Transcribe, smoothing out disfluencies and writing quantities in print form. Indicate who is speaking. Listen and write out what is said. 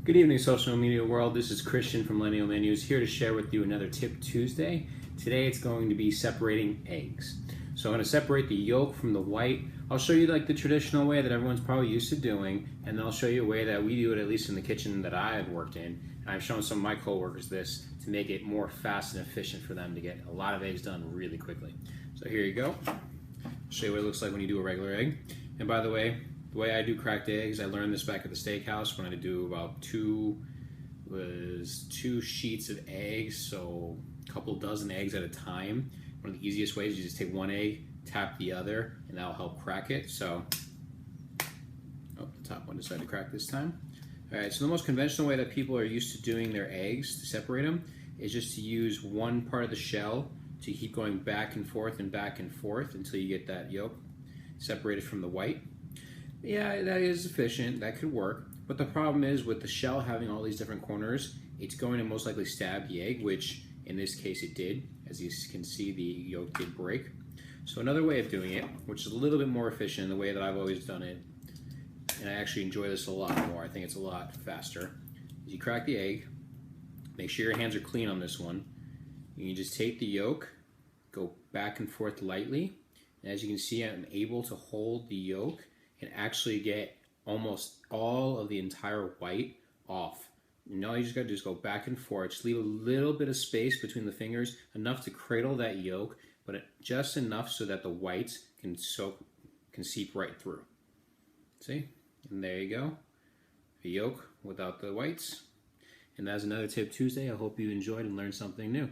Speaker 1: Good evening, social media world. This is Christian from Millennial Menus here to share with you another Tip Tuesday. Today it's going to be separating eggs. So I'm going to separate the yolk from the white. I'll show you like the traditional way that everyone's probably used to doing, and then I'll show you a way that we do it, at least in the kitchen that I had worked in. And I've shown some of my coworkers this to make it more fast and efficient for them to get a lot of eggs done really quickly. So here you go. I'll show you what it looks like when you do a regular egg. And by the way I do cracked eggs, I learned this back at the steakhouse when I do about two sheets of eggs, so a couple dozen eggs at a time. One of the easiest ways is you just take one egg, tap the other, and that'll help crack it. So, the top one decided to crack this time. All right, so the most conventional way that people are used to doing their eggs to separate them is just to use one part of the shell to keep going back and forth until you get that yolk separated from the white. Yeah, that is efficient, that could work, but the problem is with the shell having all these different corners, it's going to most likely stab the egg, which in this case it did. As you can see, the yolk did break. So another way of doing it, which is a little bit more efficient, the way that I've always done it, and I actually enjoy this a lot more, I think it's a lot faster, is you crack the egg, make sure your hands are clean on this one, and you just take the yolk, go back and forth lightly, and as you can see, I'm able to hold the yolk and actually get almost all of the entire white off. And all you just got to do is go back and forth, just leave a little bit of space between the fingers, enough to cradle that yolk, but just enough so that the whites can seep right through. See? And there you go. The yolk without the whites. And that's another Tip Tuesday. I hope you enjoyed and learned something new.